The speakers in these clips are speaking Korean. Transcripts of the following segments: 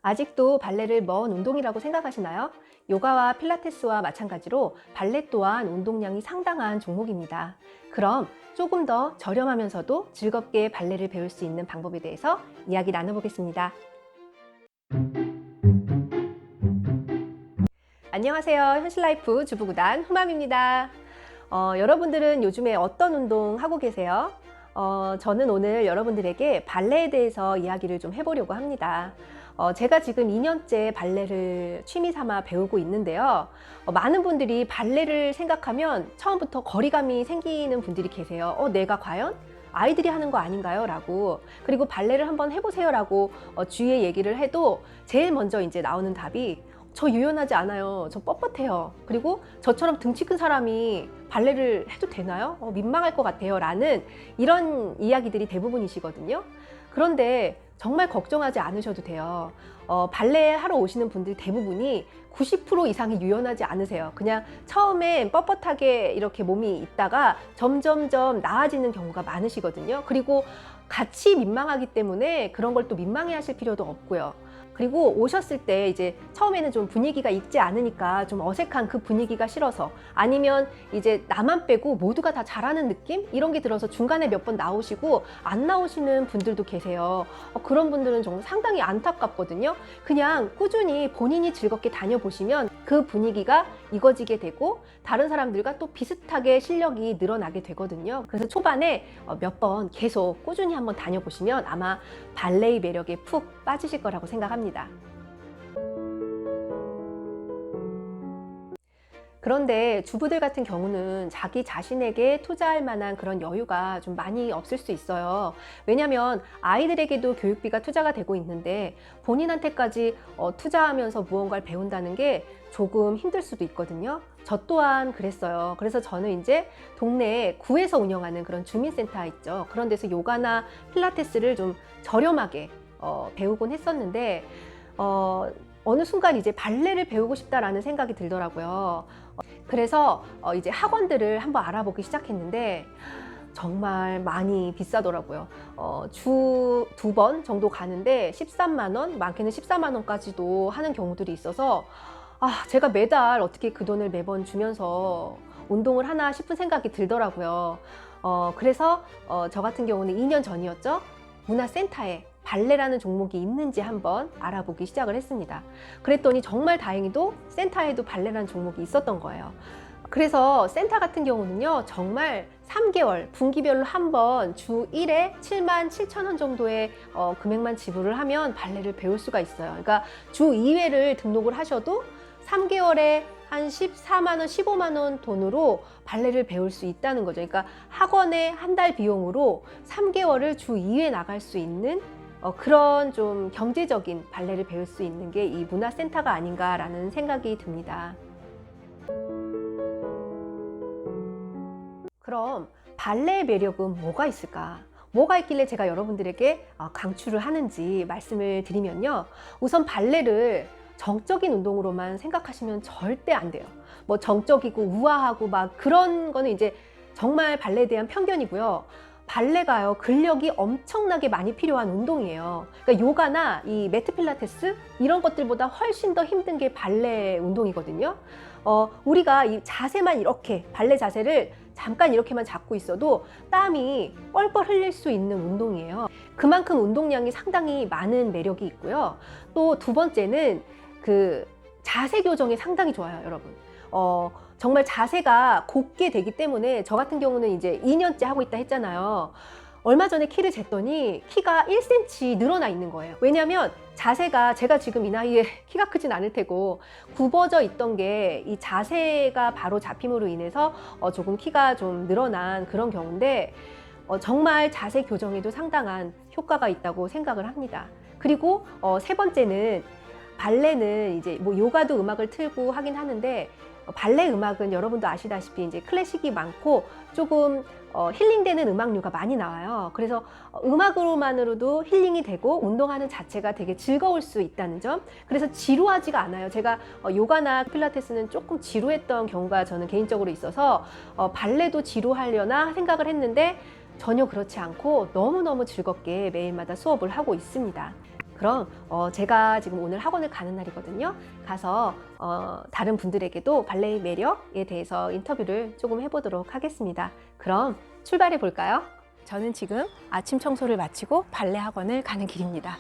아직도 발레를 먼 운동이라고 생각하시나요? 요가와 필라테스와 마찬가지로 발레 또한 운동량이 상당한 종목입니다. 그럼 조금 더 저렴하면서도 즐겁게 발레를 배울 수 있는 방법에 대해서 이야기 나눠보겠습니다. 안녕하세요. 현실라이프 주부구단 후맘입니다. 여러분들은 요즘에 어떤 운동 하고 계세요? 저는 오늘 여러분들에게 발레에 대해서 이야기를 좀 해보려고 합니다. 제가 지금 2년째 발레를 취미 삼아 배우고 있는데요. 많은 분들이 발레를 생각하면 처음부터 거리감이 생기는 분들이 계세요. 내가 과연 아이들이 하는 거 아닌가요? 라고. 그리고 발레를 한번 해보세요 라고 주위에 얘기를 해도 제일 먼저 이제 나오는 답이 저 유연하지 않아요. 저 뻣뻣해요. 그리고 저처럼 등치 큰 사람이 발레를 해도 되나요? 민망할 것 같아요. 라는 이런 이야기들이 대부분이시거든요. 그런데 정말 걱정하지 않으셔도 돼요. 발레 하러 오시는 분들 대부분이 90% 이상이 유연하지 않으세요. 그냥 처음엔 뻣뻣하게 이렇게 몸이 있다가 점점점 나아지는 경우가 많으시거든요. 그리고 같이 민망하기 때문에 그런 걸 또 민망해 하실 필요도 없고요. 그리고 오셨을 때 이제 처음에는 좀 분위기가 있지 않으니까 좀 어색한 그 분위기가 싫어서, 아니면 이제 나만 빼고 모두가 다 잘하는 느낌? 이런 게 들어서 중간에 몇 번 나오시고 안 나오시는 분들도 계세요. 그런 분들은 정말 상당히 안타깝거든요. 그냥 꾸준히 본인이 즐겁게 다녀보시면 그 분위기가 익어지게 되고 다른 사람들과 또 비슷하게 실력이 늘어나게 되거든요. 그래서 초반에 몇 번 계속 꾸준히 한번 다녀보시면 아마 발레의 매력에 푹 빠지실 거라고 생각합니다. 그런데 주부들 같은 경우는 자기 자신에게 투자할 만한 그런 여유가 좀 많이 없을 수 있어요. 왜냐하면 아이들에게도 교육비가 투자가 되고 있는데 본인한테까지 투자하면서 무언가를 배운다는 게 조금 힘들 수도 있거든요. 저 또한 그랬어요. 그래서 저는 이제 동네에 구에서 운영하는 그런 주민센터 있죠. 그런 데서 요가나 필라테스를 좀 저렴하게 배우곤 했었는데 어느 순간 이제 발레를 배우고 싶다라는 생각이 들더라고요. 그래서 이제 학원들을 한번 알아보기 시작했는데 정말 많이 비싸더라고요. 주 2번 정도 가는데 13만 원, 많게는 14만 원까지도 하는 경우들이 있어서 제가 매달 어떻게 그 돈을 매번 주면서 운동을 하나 싶은 생각이 들더라고요. 그래서 저 같은 경우는 2년 전이었죠. 문화센터에 발레라는 종목이 있는지 한번 알아보기 시작을 했습니다. 그랬더니 정말 다행히도 센터에도 발레라는 종목이 있었던 거예요. 그래서 센터 같은 경우는요, 정말 3개월 분기별로 한번 주 1회 7만 7천 원 정도의 금액만 지불을 하면 발레를 배울 수가 있어요. 그러니까 주 2회를 등록을 하셔도 3개월에 한 14만 원, 15만 원 돈으로 발레를 배울 수 있다는 거죠. 그러니까 학원의 한 달 비용으로 3개월을 주 2회 나갈 수 있는 그런 좀 경제적인 발레를 배울 수 있는 게 이 문화센터가 아닌가라는 생각이 듭니다. 그럼 발레의 매력은 뭐가 있을까? 뭐가 있길래 제가 여러분들에게 강추를 하는지 말씀을 드리면요. 우선 발레를 정적인 운동으로만 생각하시면 절대 안 돼요. 뭐 정적이고 우아하고 막 그런 거는 이제 정말 발레에 대한 편견이고요. 발레가요, 근력이 엄청나게 많이 필요한 운동이에요. 그러니까 요가나 이 매트 필라테스 이런 것들보다 훨씬 더 힘든 게 발레 운동이거든요. 우리가 이 자세만 이렇게 발레 자세를 잠깐 이렇게만 잡고 있어도 땀이 뻘뻘 흘릴 수 있는 운동이에요. 그만큼 운동량이 상당히 많은 매력이 있고요. 또 두 번째는 그 자세 교정이 상당히 좋아요, 여러분. 정말 자세가 곧게 되기 때문에 저 같은 경우는 이제 2년째 하고 있다 했잖아요. 얼마 전에 키를 쟀더니 키가 1cm 늘어나 있는 거예요. 왜냐하면 자세가, 제가 지금 이 나이에 키가 크진 않을 테고 굽어져 있던 게 이 자세가 바로 잡힘으로 인해서 조금 키가 좀 늘어난 그런 경우인데 정말 자세 교정에도 상당한 효과가 있다고 생각을 합니다. 그리고 세 번째는 발레는 이제 뭐 요가도 음악을 틀고 하긴 하는데 발레 음악은 여러분도 아시다시피 이제 클래식이 많고 조금 힐링되는 음악류가 많이 나와요. 그래서 음악으로만으로도 힐링이 되고 운동하는 자체가 되게 즐거울 수 있다는 점. 그래서 지루하지가 않아요. 제가 요가나 필라테스는 조금 지루했던 경우가 저는 개인적으로 있어서 발레도 지루하려나 생각을 했는데 전혀 그렇지 않고 너무너무 즐겁게 매일마다 수업을 하고 있습니다. 그럼 제가 지금 오늘 학원을 가는 날이거든요. 가서 다른 분들에게도 발레의 매력에 대해서 인터뷰를 조금 해보도록 하겠습니다. 그럼 출발해 볼까요? 저는 지금 아침 청소를 마치고 발레 학원을 가는 길입니다.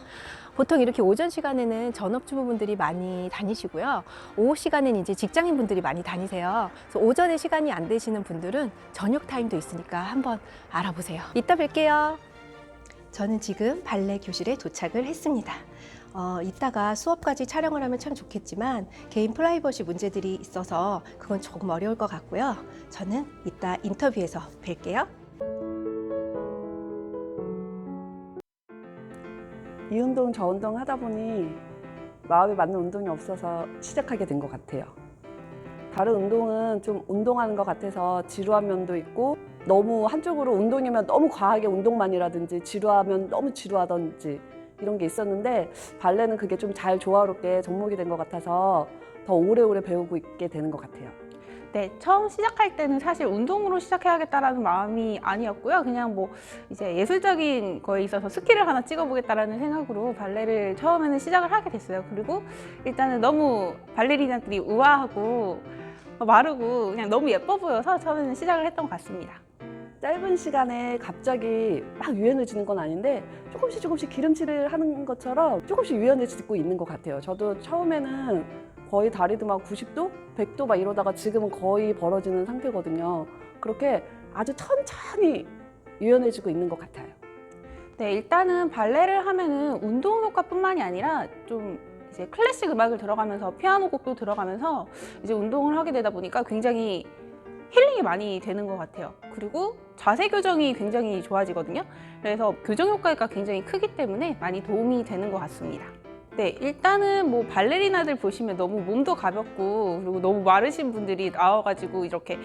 보통 이렇게 오전 시간에는 전업주부분들이 많이 다니시고요. 오후 시간에는 이제 직장인분들이 많이 다니세요. 그래서 오전에 시간이 안 되시는 분들은 저녁 타임도 있으니까 한번 알아보세요. 이따 뵐게요. 저는 지금 발레 교실에 도착을 했습니다. 이따가 수업까지 촬영을 하면 참 좋겠지만 개인 프라이버시 문제들이 있어서 그건 조금 어려울 것 같고요. 저는 이따 인터뷰에서 뵐게요. 이 운동 저 운동 하다 보니 마음에 맞는 운동이 없어서 시작하게 된 것 같아요. 다른 운동은 좀 운동하는 것 같아서 지루한 면도 있고 너무 한쪽으로 운동이면 너무 과하게 운동만이라든지 지루하면 너무 지루하던지 이런 게 있었는데 발레는 그게 좀 잘 조화롭게 접목이 된 것 같아서 더 오래오래 배우고 있게 되는 것 같아요. 네, 처음 시작할 때는 사실 운동으로 시작해야겠다라는 마음이 아니었고요. 그냥 뭐 이제 예술적인 거에 있어서 스킬을 하나 찍어보겠다라는 생각으로 발레를 처음에는 시작을 하게 됐어요. 그리고 일단은 너무 발레리나들이 우아하고 마르고 그냥 너무 예뻐 보여서 처음에는 시작을 했던 것 같습니다. 짧은 시간에 갑자기 막 유연해지는 건 아닌데 조금씩 기름칠을 하는 것처럼 조금씩 유연해지고 있는 것 같아요. 저도 처음에는 거의 다리도 막 90도, 100도 막 이러다가 지금은 거의 벌어지는 상태거든요. 그렇게 아주 천천히 유연해지고 있는 것 같아요. 네, 일단은 발레를 하면은 운동 효과뿐만이 아니라 좀 이제 클래식 음악을 들어가면서 피아노 곡도 들어가면서 이제 운동을 하게 되다 보니까 굉장히 힐링이 많이 되는 것 같아요. 그리고 자세 교정이 굉장히 좋아지거든요. 그래서 교정 효과가 굉장히 크기 때문에 많이 도움이 되는 것 같습니다. 네, 일단은 뭐 발레리나들 보시면 너무 몸도 가볍고 그리고 너무 마르신 분들이 나와가지고 이렇게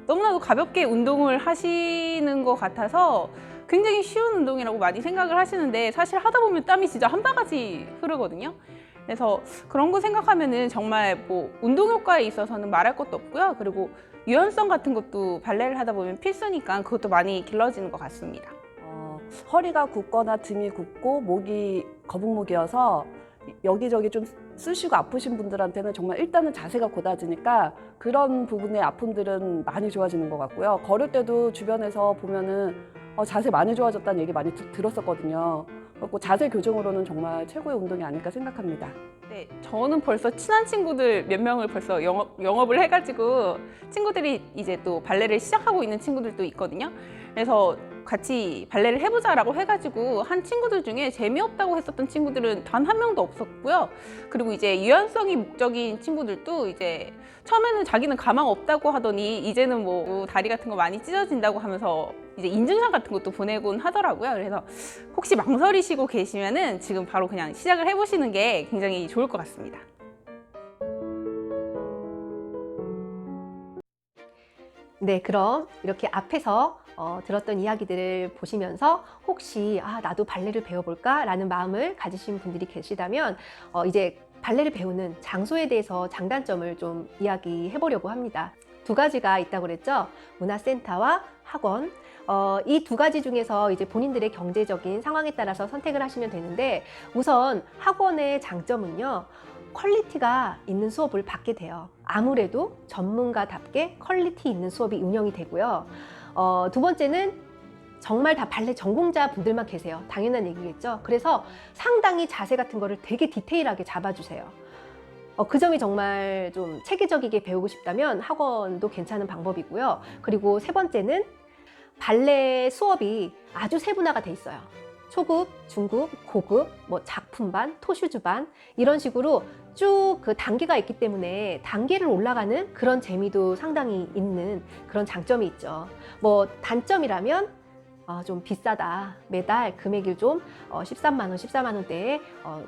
너무나도 가볍게 운동을 하시는 것 같아서 굉장히 쉬운 운동이라고 많이 생각을 하시는데 사실 하다 보면 땀이 진짜 한 바가지 흐르거든요. 그래서 그런 거 생각하면은 정말 뭐 운동 효과에 있어서는 말할 것도 없고요. 그리고 유연성 같은 것도 발레를 하다 보면 필수니까 그것도 많이 길러지는 것 같습니다. 허리가 굽거나 등이 굽고 목이 거북목이어서 여기저기 좀 쑤시고 아프신 분들한테는 정말 일단은 자세가 곧아지니까 그런 부분의 아픔들은 많이 좋아지는 것 같고요. 걸을 때도 주변에서 보면은 자세 많이 좋아졌다는 얘기 많이 들었었거든요. 그래서 자세 교정으로는 정말 최고의 운동이 아닐까 생각합니다. 네, 저는 벌써 친한 친구들 몇 명을 벌써 영업을 해가지고 친구들이 이제 또 발레를 시작하고 있는 친구들도 있거든요. 그래서 같이 발레를 해보자라고 해가지고 한 친구들 중에 재미없다고 했었던 친구들은 단 한 명도 없었고요. 그리고 이제 유연성이 목적인 친구들도 이제 처음에는 자기는 가망 없다고 하더니 이제는 뭐 다리 같은 거 많이 찢어진다고 하면서 이제 인증샷 같은 것도 보내곤 하더라고요. 그래서 혹시 망설이시고 계시면은 지금 바로 그냥 시작을 해보시는 게 굉장히 좋을 것 같습니다. 네, 그럼 이렇게 앞에서 들었던 이야기들을 보시면서 혹시 나도 발레를 배워볼까? 라는 마음을 가지신 분들이 계시다면 이제 발레를 배우는 장소에 대해서 장단점을 좀 이야기해 보려고 합니다. 두 가지가 있다고 그랬죠? 문화센터와 학원. 이 두 가지 중에서 이제 본인들의 경제적인 상황에 따라서 선택을 하시면 되는데 우선 학원의 장점은요. 퀄리티가 있는 수업을 받게 돼요. 아무래도 전문가답게 퀄리티 있는 수업이 운영이 되고요. 두 번째는 정말 다 발레 전공자 분들만 계세요. 당연한 얘기겠죠. 그래서 상당히 자세 같은 거를 되게 디테일하게 잡아주세요. 그 점이 정말 좀 체계적이게 배우고 싶다면 학원도 괜찮은 방법이고요. 그리고 세 번째는 발레 수업이 아주 세분화가 돼 있어요. 초급, 중급, 고급, 뭐 작품반, 토슈즈반 이런 식으로 쭉 그 단계가 있기 때문에 단계를 올라가는 그런 재미도 상당히 있는 그런 장점이 있죠. 뭐 단점이라면 좀 비싸다. 매달 금액이 좀 13만 원, 14만 원대의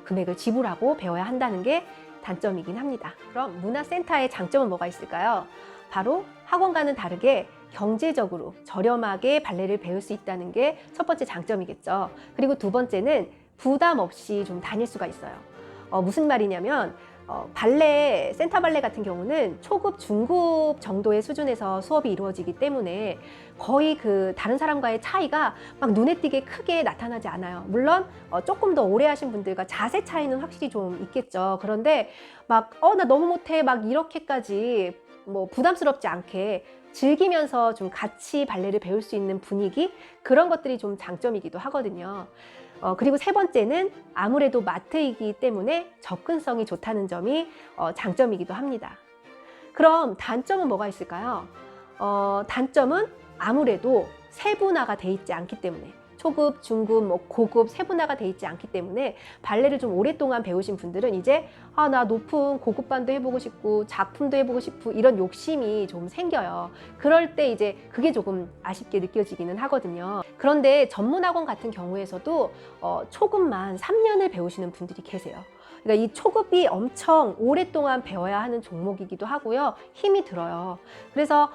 금액을 지불하고 배워야 한다는 게 단점이긴 합니다. 그럼 문화센터의 장점은 뭐가 있을까요? 바로 학원과는 다르게 경제적으로 저렴하게 발레를 배울 수 있다는 게 첫 번째 장점이겠죠. 그리고 두 번째는 부담 없이 좀 다닐 수가 있어요. 무슨 말이냐면 발레, 센터 발레 같은 경우는 초급, 중급 정도의 수준에서 수업이 이루어지기 때문에 거의 그 다른 사람과의 차이가 막 눈에 띄게 크게 나타나지 않아요. 물론 조금 더 오래 하신 분들과 자세 차이는 확실히 좀 있겠죠. 그런데 막 나 너무 못해 막 이렇게까지 뭐 부담스럽지 않게 즐기면서 좀 같이 발레를 배울 수 있는 분위기, 그런 것들이 좀 장점이기도 하거든요. 그리고 세 번째는 아무래도 마트이기 때문에 접근성이 좋다는 점이 장점이기도 합니다. 그럼 단점은 뭐가 있을까요? 단점은 아무래도 세분화가 돼 있지 않기 때문에, 초급, 중급, 뭐 고급 세분화가 돼 있지 않기 때문에 발레를 좀 오랫동안 배우신 분들은 이제 나 높은 고급반도 해보고 싶고 작품도 해보고 싶고 이런 욕심이 좀 생겨요. 그럴 때 이제 그게 조금 아쉽게 느껴지기는 하거든요. 그런데 전문학원 같은 경우에서도 초급만 3년을 배우시는 분들이 계세요. 그러니까 이 초급이 엄청 오랫동안 배워야 하는 종목이기도 하고요. 힘이 들어요. 그래서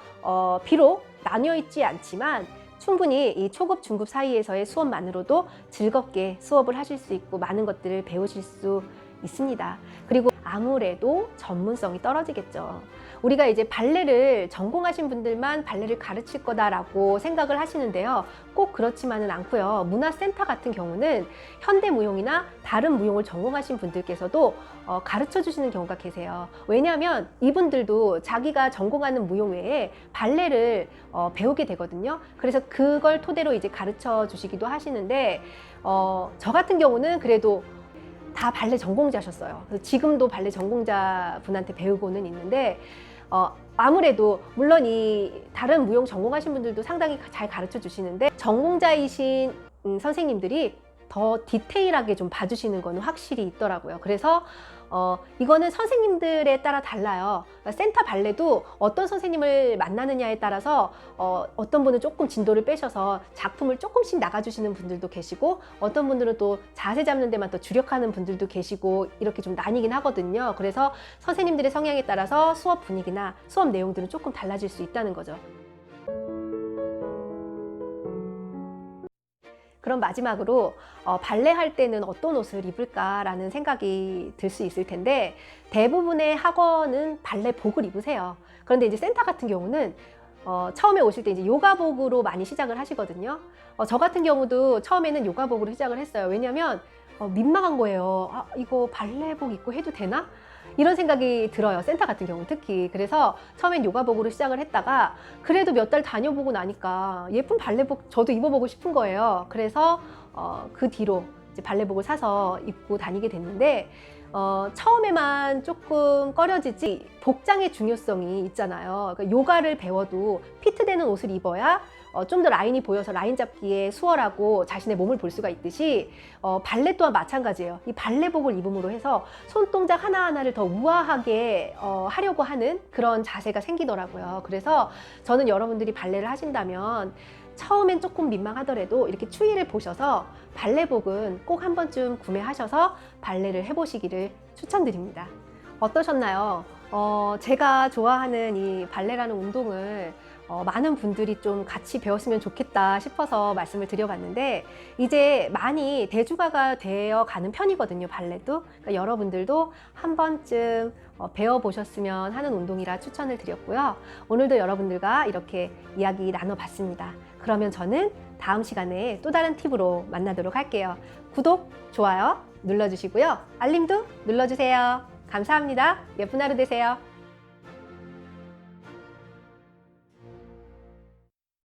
비록 나뉘어 있지 않지만 충분히 이 초급, 중급 사이에서의 수업만으로도 즐겁게 수업을 하실 수 있고 많은 것들을 배우실 수 있습니다. 그리고 아무래도 전문성이 떨어지겠죠. 우리가 이제 발레를 전공하신 분들만 발레를 가르칠 거다라고 생각을 하시는데요. 꼭 그렇지만은 않고요. 문화센터 같은 경우는 현대무용이나 다른 무용을 전공하신 분들께서도 가르쳐 주시는 경우가 계세요. 왜냐하면 이분들도 자기가 전공하는 무용 외에 발레를 배우게 되거든요. 그래서 그걸 토대로 이제 가르쳐 주시기도 하시는데 저 같은 경우는 그래도 다 발레 전공자셨어요. 그래서 지금도 발레 전공자 분한테 배우고는 있는데 아무래도 물론 이 다른 무용 전공하신 분들도 상당히 잘 가르쳐 주시는데 전공자이신 선생님들이 더 디테일하게 좀 봐주시는 거는 확실히 있더라고요. 그래서 이거는 선생님들에 따라 달라요. 그러니까 센터 발레도 어떤 선생님을 만나느냐에 따라서 어떤 분은 조금 진도를 빼셔서 작품을 조금씩 나가주시는 분들도 계시고 어떤 분들은 또 자세 잡는 데만 더 주력하는 분들도 계시고 이렇게 좀 나뉘긴 하거든요. 그래서 선생님들의 성향에 따라서 수업 분위기나 수업 내용들은 조금 달라질 수 있다는 거죠. 그럼 마지막으로 발레 할 때는 어떤 옷을 입을까라는 생각이 들 수 있을 텐데 대부분의 학원은 발레복을 입으세요. 그런데 이제 센터 같은 경우는 처음에 오실 때 이제 요가복으로 많이 시작을 하시거든요. 저 같은 경우도 처음에는 요가복으로 시작을 했어요. 왜냐면 민망한 거예요. 이거 발레복 입고 해도 되나? 이런 생각이 들어요. 센터 같은 경우는 특히. 그래서 처음엔 요가복으로 시작을 했다가 그래도 몇 달 다녀보고 나니까 예쁜 발레복 저도 입어보고 싶은 거예요. 그래서 그 뒤로 이제 발레복을 사서 입고 다니게 됐는데 처음에만 조금 꺼려지지 복장의 중요성이 있잖아요. 그러니까 요가를 배워도 피트되는 옷을 입어야 좀 더 라인이 보여서 라인 잡기에 수월하고 자신의 몸을 볼 수가 있듯이 발레 또한 마찬가지예요. 이 발레복을 입음으로 해서 손동작 하나하나를 더 우아하게 하려고 하는 그런 자세가 생기더라고요. 그래서 저는 여러분들이 발레를 하신다면 처음엔 조금 민망하더라도 이렇게 추이를 보셔서 발레복은 꼭 한 번쯤 구매하셔서 발레를 해보시기를 추천드립니다. 어떠셨나요? 제가 좋아하는 이 발레라는 운동을 많은 분들이 좀 같이 배웠으면 좋겠다 싶어서 말씀을 드려봤는데 이제 많이 대중화가 되어 가는 편이거든요, 발레도. 그러니까 여러분들도 한 번쯤 배워보셨으면 하는 운동이라 추천을 드렸고요. 오늘도 여러분들과 이렇게 이야기 나눠봤습니다. 그러면 저는 다음 시간에 또 다른 팁으로 만나도록 할게요. 구독, 좋아요 눌러주시고요. 알림도 눌러주세요. 감사합니다. 예쁜 하루 되세요.